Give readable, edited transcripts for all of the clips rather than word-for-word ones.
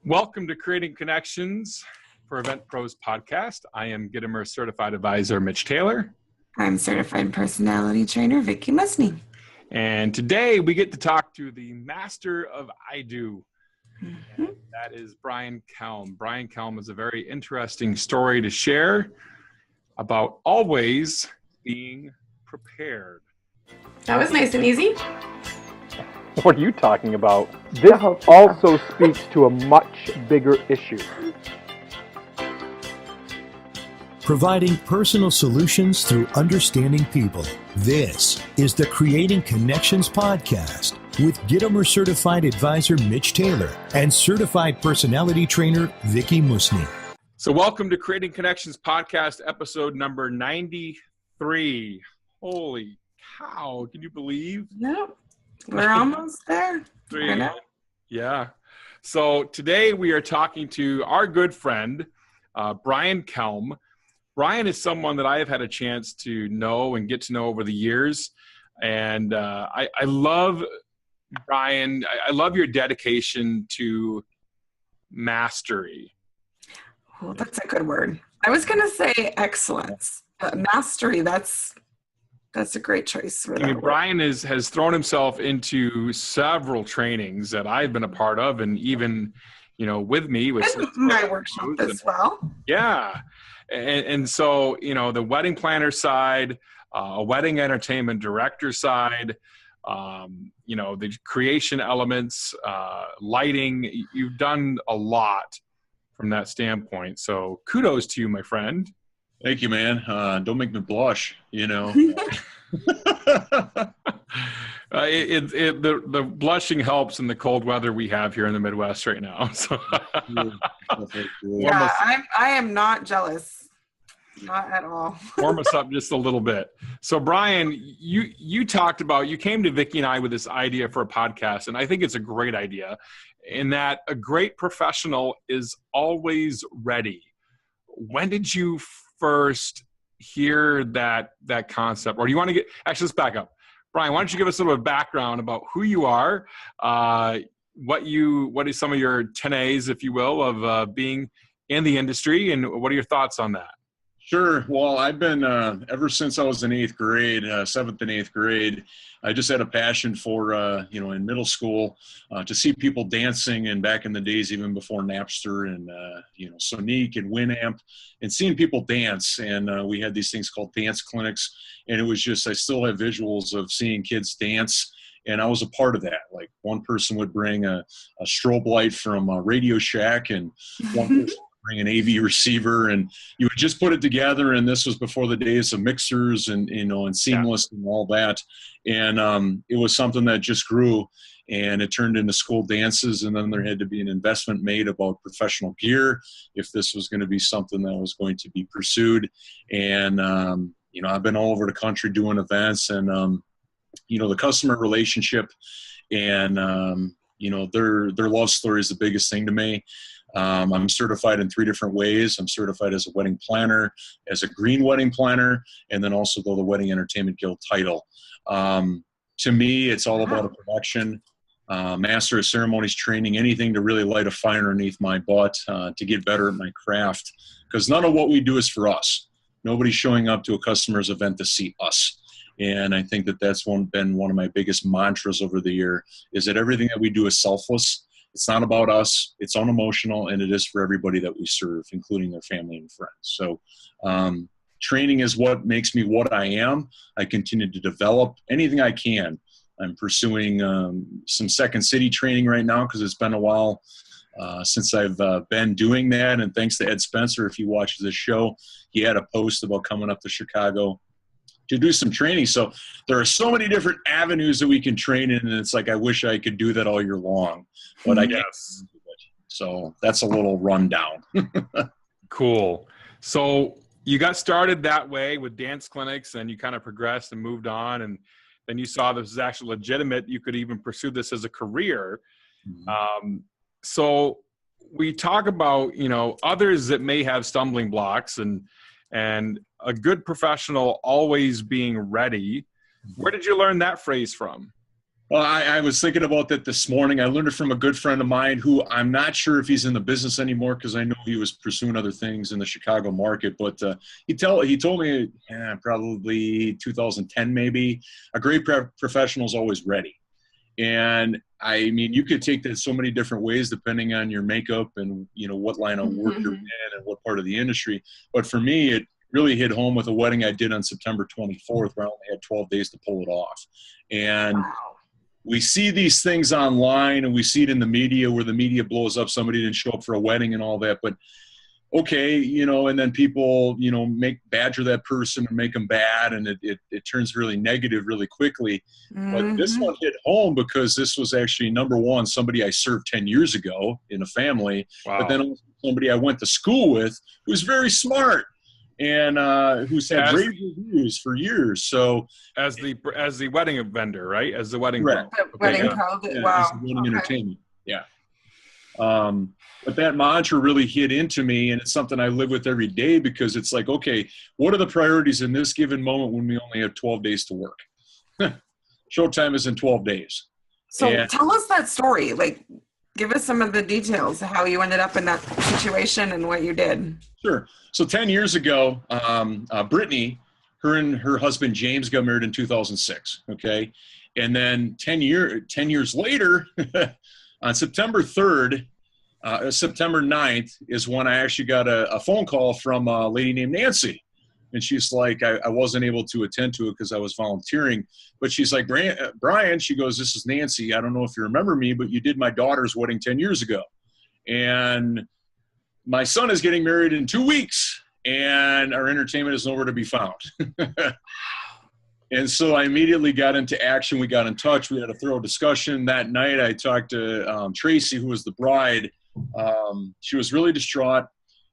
Welcome to Creating Connections for Event Pros podcast. I am Gittimer Certified Advisor Mitch Taylor. I'm Certified Personality Trainer Vicki Musney. And today we get to talk to the master of I Do. And that is Brian Kelm. Brian Kelm has a very interesting story to share about always being prepared. That was nice and easy. What are you talking about? This also speaks to a much bigger issue. Providing personal solutions through understanding people. This is the Creating Connections podcast with Gittimer Certified Advisor Mitch Taylor and Certified Personality Trainer Vicki Musney. So welcome to Creating Connections podcast, episode number 93. Holy cow, can you believe? Nope. We're almost there. Yeah. So today we are talking to our good friend, Brian Kelm. Brian is someone that I have had a chance to know and get to know over the years. And I love, Brian, I love your dedication to mastery. Well, that's a good word. I was going to say excellence. Mastery, that's a great choice for that. I mean, Brian has thrown himself into several trainings that I've been a part of, and even, with me. With my workshop as well. Yeah. And so, the wedding planner side, a wedding entertainment director side, the creation elements, lighting, you've done a lot from that standpoint. So kudos to you, my friend. Thank you, man. Don't make me blush, The blushing helps in the cold weather we have here in the Midwest right now. So. Yeah, I am not jealous. Not at all. Warm us up just a little bit. So Brian, you talked about, you came to Vicki and I with this idea for a podcast, and I think it's a great idea in that a great professional is always ready. When did you first hear that concept? Or do you want to let's back up. Brian, why don't you give us a little bit of background about who you are, what is some of your tenets, if you will, of being in the industry, and what are your thoughts on that? Sure. Well, I've been, ever since I was in 8th grade, 7th and 8th grade, I just had a passion for, in middle school, to see people dancing, and back in the days, even before Napster and, Sonique and Winamp, and seeing people dance. And we had these things called dance clinics. And it was just, I still have visuals of seeing kids dance. And I was a part of that. Like, one person would bring a strobe light from Radio Shack, and one person would bring an AV receiver, and you would just put it together. And this was before the days of mixers and Seamless and all that. And it was something that just grew, and it turned into school dances. And then there had to be an investment made about professional gear if this was going to be something that was going to be pursued. And, I've been all over the country doing events, and, the customer relationship and, their love story is the biggest thing to me. I'm certified in 3 different ways. I'm certified as a wedding planner, as a green wedding planner, and then also the Wedding Entertainment Guild title. To me, it's all about a production, master of ceremonies training, anything to really light a fire underneath my butt, to get better at my craft. Because none of what we do is for us. Nobody's showing up to a customer's event to see us. And I think that's been one of my biggest mantras over the year, is that everything that we do is selfless. It's not about us. It's unemotional, and it is for everybody that we serve, including their family and friends. So training is what makes me what I am. I continue to develop anything I can. I'm pursuing some Second City training right now, because it's been a while since I've been doing that. And thanks to Ed Spencer, if he watches this show, he had a post about coming up to Chicago to do some training. So there are so many different avenues that we can train in, and it's like, I wish I could do that all year long, but I guess. So that's a little rundown. Cool. So you got started that way with dance clinics, and you kind of progressed and moved on, and then you saw this is actually legitimate. You could even pursue this as a career. Mm-hmm. So we talk about, others that may have stumbling blocks, and a good professional always being ready. Where did you learn that phrase from? Well, I was thinking about that this morning. I learned it from a good friend of mine who I'm not sure if he's in the business anymore because I know he was pursuing other things in the Chicago market. But he told me probably 2010 maybe, a great professional is always ready. And I mean, you could take that so many different ways depending on your makeup and, you know, what line of work you're in and what part of the industry. But for me, it really hit home with a wedding I did on September 24th where I only had 12 days to pull it off. And we see these things online and we see it in the media where the media blows up somebody didn't show up for a wedding and all that. But okay, you know, and then people, you know, badger that person and make them bad, and it turns really negative really quickly. But this one hit home because this was actually, number one, somebody I served 10 years ago in a family, but then also somebody I went to school with who's very smart and who's had great reviews for years. So as the wedding vendor, right? As the wedding pro. Wedding pro. Wow. As the wedding entertainment. Yeah. But that mantra really hit into me, and it's something I live with every day because it's like, okay, what are the priorities in this given moment when we only have 12 days to work? Showtime is in 12 days. So tell us that story. Like, give us some of the details of how you ended up in that situation and what you did. Sure. So 10 years ago, Brittany, her and her husband James got married in 2006. Okay. And then 10 years later, on September 3rd, September 9th is when I actually got a phone call from a lady named Nancy. And she's like, I wasn't able to attend to it because I was volunteering. But she's like, Brian, she goes, this is Nancy. I don't know if you remember me, but you did my daughter's wedding 10 years ago. And my son is getting married in 2 weeks, and our entertainment is nowhere to be found. And so I immediately got into action. We got in touch. We had a thorough discussion. That night I talked to Tracy, who was the bride. She was really distraught,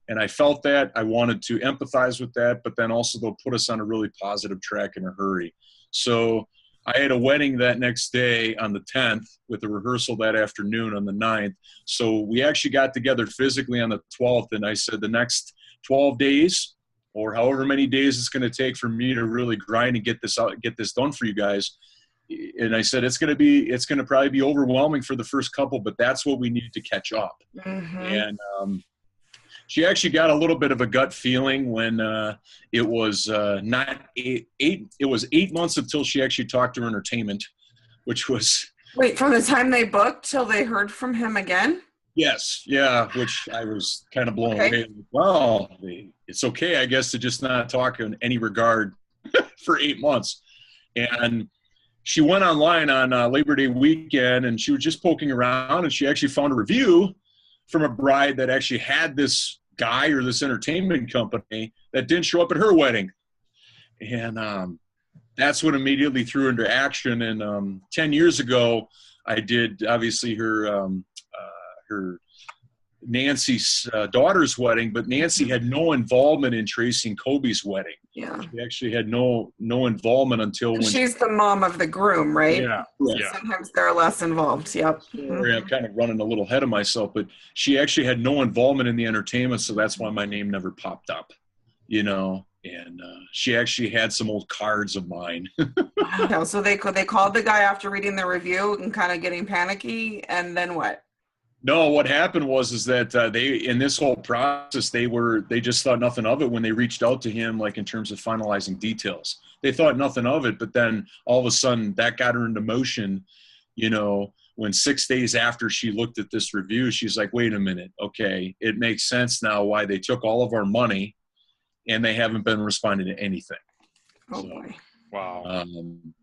and I felt that. I wanted to empathize with that, but then also they'll put us on a really positive track in a hurry. So I had a wedding that next day on the 10th with a rehearsal that afternoon on the 9th. So we actually got together physically on the 12th, and I said the next 12 days or however many days it's going to take for me to really grind and get this out, get this done for you guys. And I said, it's going to probably be overwhelming for the first couple, but that's what we need to catch up. And she actually got a little bit of a gut feeling when it was it was 8 months until she actually talked to her entertainment, which was. Wait, from the time they booked till they heard from him again? Yes. Yeah. Which I was kind of blown away. Well, it's okay, I guess, to just not talk in any regard for 8 months. And she went online on Labor Day weekend, and she was just poking around, and she actually found a review from a bride that actually had this guy or this entertainment company that didn't show up at her wedding. And that's what immediately threw into action. And 10 years ago, I did obviously her Nancy's daughter's wedding, but Nancy had no involvement in Tracy and Kobe's wedding. Yeah. She actually had no involvement until when she's the mom of the groom, right? Yeah. Sometimes they're less involved. Yep. Sorry, I'm kind of running a little ahead of myself, but she actually had no involvement in the entertainment, so that's why my name never popped up, you know. And she actually had some old cards of mine. No, so they called the guy after reading the review and kind of getting panicky, and then what? No, what happened was that they, in this whole process, they just thought nothing of it when they reached out to him, like in terms of finalizing details. They thought nothing of it, but then all of a sudden that got her into motion, you know, when 6 days after she looked at this review, she's like, wait a minute, okay, it makes sense now why they took all of our money and they haven't been responding to anything. Oh, boy. Wow.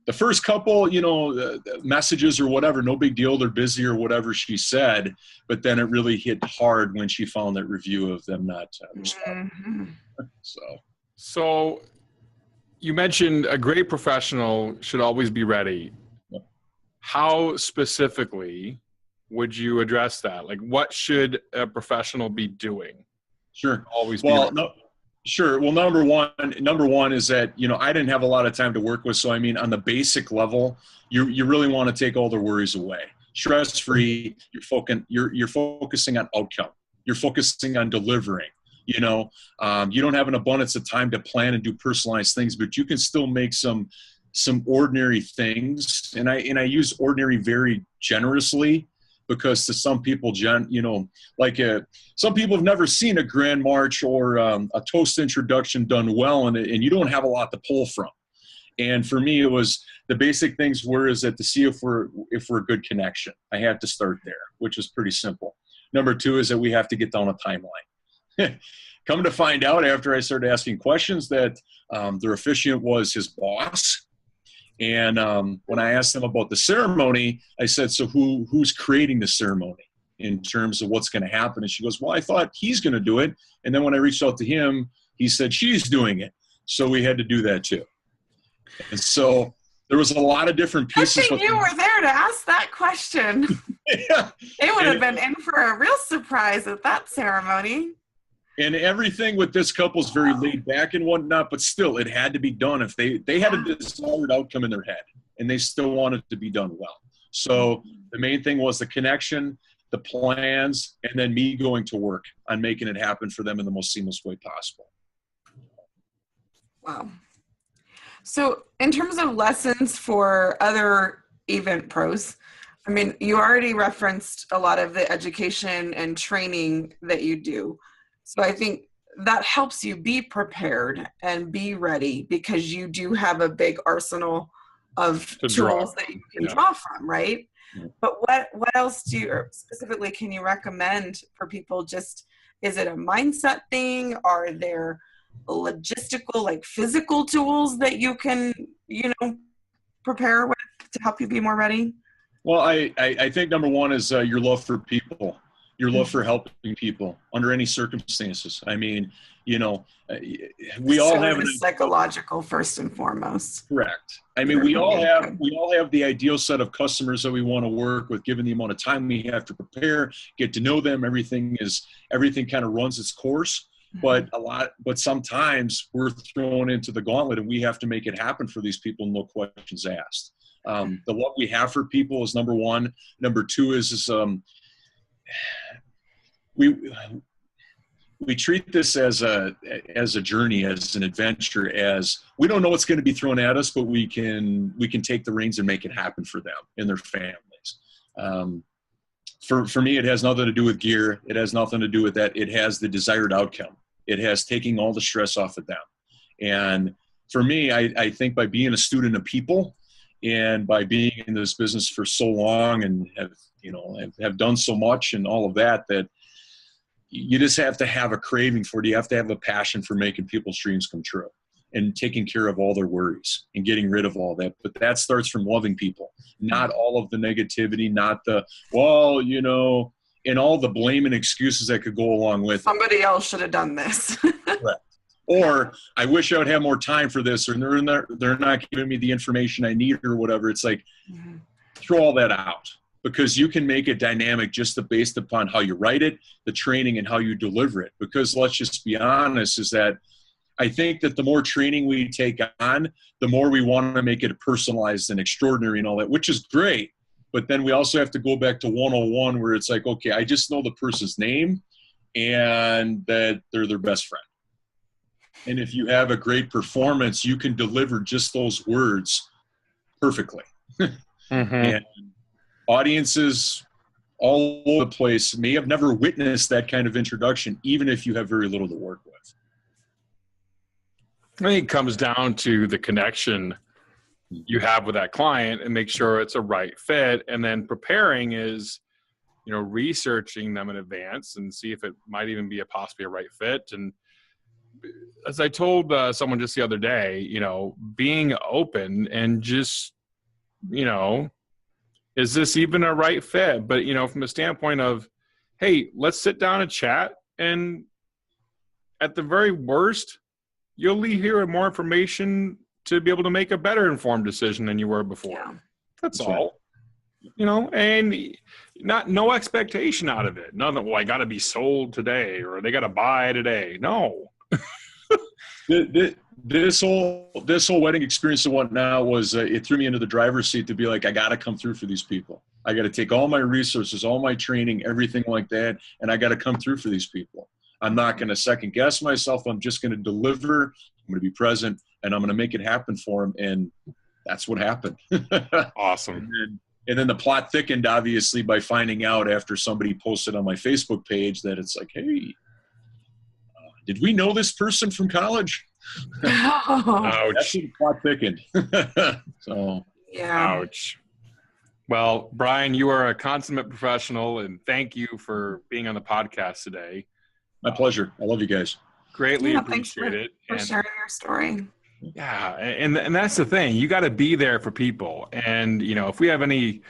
The first couple, you know, messages or whatever, no big deal. They're busy or whatever she said. But then it really hit hard when she found that review of them not responding. So you mentioned a great professional should always be ready. Yep. How specifically would you address that? Like, what should a professional be doing? Sure. Always be ready. Sure. Well, number one is that, you know, I didn't have a lot of time to work with. So, I mean, on the basic level, you really want to take all their worries away. Stress-free, you're focusing on outcome. You're focusing on delivering, you know. You don't have an abundance of time to plan and do personalized things, but you can still make some some ordinary things, and I use ordinary very generously, because to some people, some people have never seen a grand march or a toast introduction done well, and you don't have a lot to pull from. And for me, it was the basic things is that to see if we're a good connection, I had to start there, which is pretty simple. Number two is that we have to get down a timeline. Come to find out, after I started asking questions, that their officiant was his boss. And when I asked them about the ceremony, I said, so who's creating the ceremony in terms of what's going to happen? And she goes, well, I thought he's going to do it. And then when I reached out to him, he said she's doing it. So we had to do that too. And so there was a lot of different pieces. I think you were there to ask that question. Yeah. They would have been in for a real surprise at that ceremony. And everything with this couple is very laid back and whatnot, but still, it had to be done. If they had a desired outcome in their head, and they still wanted to be done well. So the main thing was the connection, the plans, and then me going to work on making it happen for them in the most seamless way possible. Wow. So in terms of lessons for other event pros, I mean, you already referenced a lot of the education and training that you do. So I think that helps you be prepared and be ready, because you do have a big arsenal of tools that you can draw from, right? Yeah. But what else specifically can you recommend for people? Is it a mindset thing? Are there logistical, like physical tools that you can, prepare with to help you be more ready? Well, I think number one is your love for people. Your love for helping people under any circumstances. I mean, we all have psychological first and foremost. Correct. I mean, we all have the ideal set of customers that we want to work with, given the amount of time we have to prepare, get to know them. Everything kind of runs its course. Mm-hmm. But sometimes we're thrown into the gauntlet, and we have to make it happen for these people, no questions asked. The love we have for people is number one. Number two is we treat this as a journey, as an adventure, as we don't know what's going to be thrown at us, but we can take the reins and make it happen for them and their families. For me, it has nothing to do with gear. It has nothing to do with that. It has the desired outcome. It has taking all the stress off of them. And for me, I think by being a student of people and by being in this business for so long and have done so much and all of that you just have to have a craving for it. You have to have a passion for making people's dreams come true and taking care of all their worries and getting rid of all that. But that starts from loving people, not all of the negativity, not the, and all the blame and excuses that could go along with it. Somebody else should have done this. Correct. Or I wish I would have more time for this, or they're not giving me the information I need or whatever. It's like, throw all that out, because you can make it dynamic just based upon how you write it, the training, and how you deliver it. Because let's just be honest, is that I think that the more training we take on, the more we want to make it personalized and extraordinary and all that, which is great. But then we also have to go back to 101, where it's like, okay, I just know the person's name and that they're their best friend. And if you have a great performance, you can deliver just those words perfectly. Mm-hmm. And audiences all over the place may have never witnessed that kind of introduction, even if you have very little to work with. I think it comes down to the connection you have with that client and make sure it's a right fit. And then preparing is, researching them in advance and see if it might even be possibly a right fit. And as I told someone just the other day, being open and just, is this even a right fit? But, from a standpoint of, hey, let's sit down and chat. And at the very worst, you'll leave here with more information to be able to make a better informed decision than you were before. Yeah. That's all. And no expectation out of it. Nothing, I got to be sold today or they got to buy today. No. This whole wedding experience and whatnot was it threw me into the driver's seat to be like, I got to come through for these people. I got to take all my resources, all my training, everything like that, and I got to come through for these people. I'm not going to second guess myself. I'm just going to deliver. I'm going to be present, and I'm going to make it happen for them. And that's what happened. Awesome. And then the plot thickened, obviously, by finding out after somebody posted on my Facebook page that it's like, hey, did we know this person from college? Ouch. That's when the plot thickened. So, Yeah. Ouch. Well, Brian, you are a consummate professional, and thank you for being on the podcast today. my pleasure. I love you guys. Greatly Thanks appreciate it. for And sharing your story. yeah, and that's the thing. You got to be there for people. And, you know, if we have any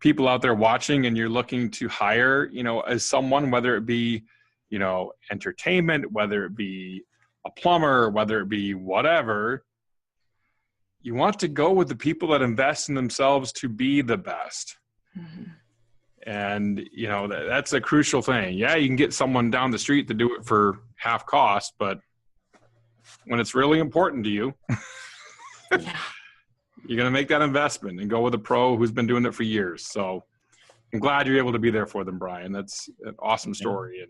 people out there watching and you're looking to hire, you know, as someone, whether it be, you know, entertainment, whether it be a plumber, whether it be whatever, you want to go with the people that invest in themselves to be the best. Mm-hmm. And, you know, that's a crucial thing. Yeah, you can get someone down the street to do it for half cost, but when it's really important to you, Yeah. you're going to make that investment and go with a pro who's been doing it for years. So I'm glad you're able to be there for them, Brian. That's an awesome story.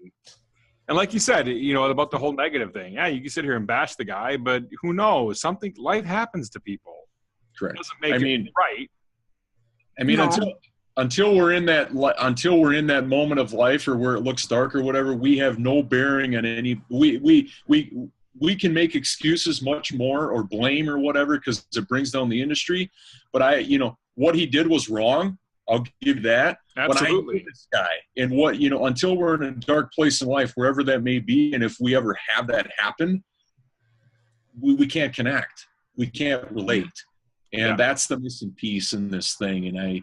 And like you said, you know, about the whole negative thing. Yeah, you can sit here and bash the guy, but who knows? Life happens to people. Correct. It doesn't make it right. I mean, No. until we're in that moment of life or where it looks dark or whatever, we have no bearing on any. We can make excuses much more or blame or whatever because it brings down the industry. But what he did was wrong. I'll give that. Absolutely. But I know this guy and until we're in a dark place in life, wherever that may be, and if we ever have that happen, we can't connect. We can't relate. And that's the missing piece in this thing. And I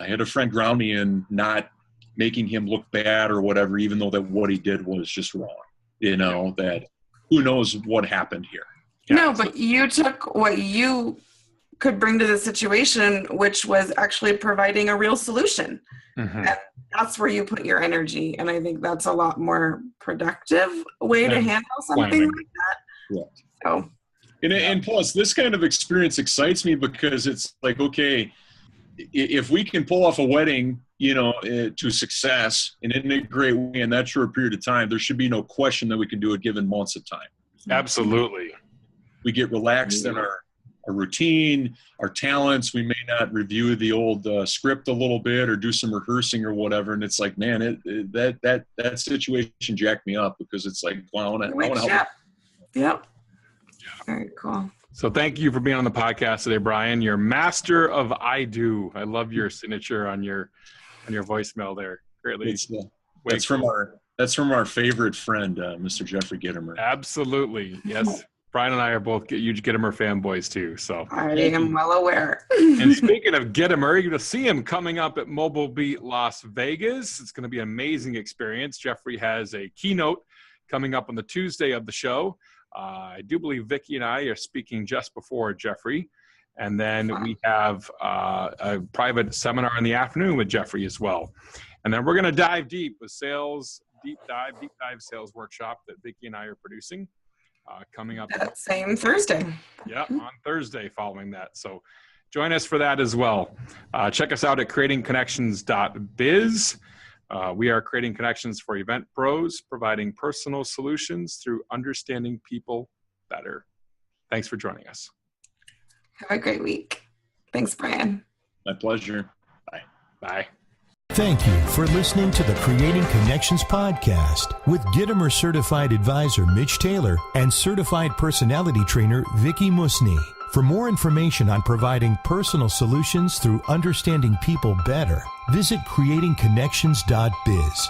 had a friend ground me in not making him look bad or whatever, even though that what he did was just wrong. You know, that who knows what happened here. No, but you took what you could bring to the situation, which was actually providing a real solution. Mm-hmm. And that's where you put your energy. And I think that's a lot more productive way to handle something like that. Yeah. So, and plus, this kind of experience excites me because it's like, okay, if we can pull off a wedding, to success and in a great way in that short period of time, there should be no question that we can do it given months of time. Absolutely. We get relaxed in our routine, our talents. We may not review the old script a little bit or do some rehearsing or whatever. And it's like, man, that situation jacked me up because it's like, wow, I want to help. Yep. Very cool. So thank you for being on the podcast today, Brian. You're master of I do. I love your signature on your voicemail there. Greatly. That's from our favorite friend, Mr. Jeffrey Gittimer. Absolutely. Yes. Brian and I are both huge Gittimer fanboys too. So I am well aware. And speaking of Gittimer, you're going to see him coming up at Mobile Beat Las Vegas. It's going to be an amazing experience. Jeffrey has a keynote coming up on the Tuesday of the show. I do believe Vicki and I are speaking just before Jeffrey. And then we have a private seminar in the afternoon with Jeffrey as well. And then we're going to dive deep with deep dive sales workshop that Vicki and I are producing coming up. That same Thursday. Yeah, on Thursday following that. So join us for that as well. Check us out at creatingconnections.biz. We are creating connections for event pros, providing personal solutions through understanding people better. Thanks for joining us. Have a great week. Thanks, Brian. My pleasure. Bye. Bye. Thank you for listening to the Creating Connections podcast with Gittimer Certified Advisor Mitch Taylor and Certified Personality Trainer Vicki Musni. For more information on providing personal solutions through understanding people better, visit creatingconnections.biz.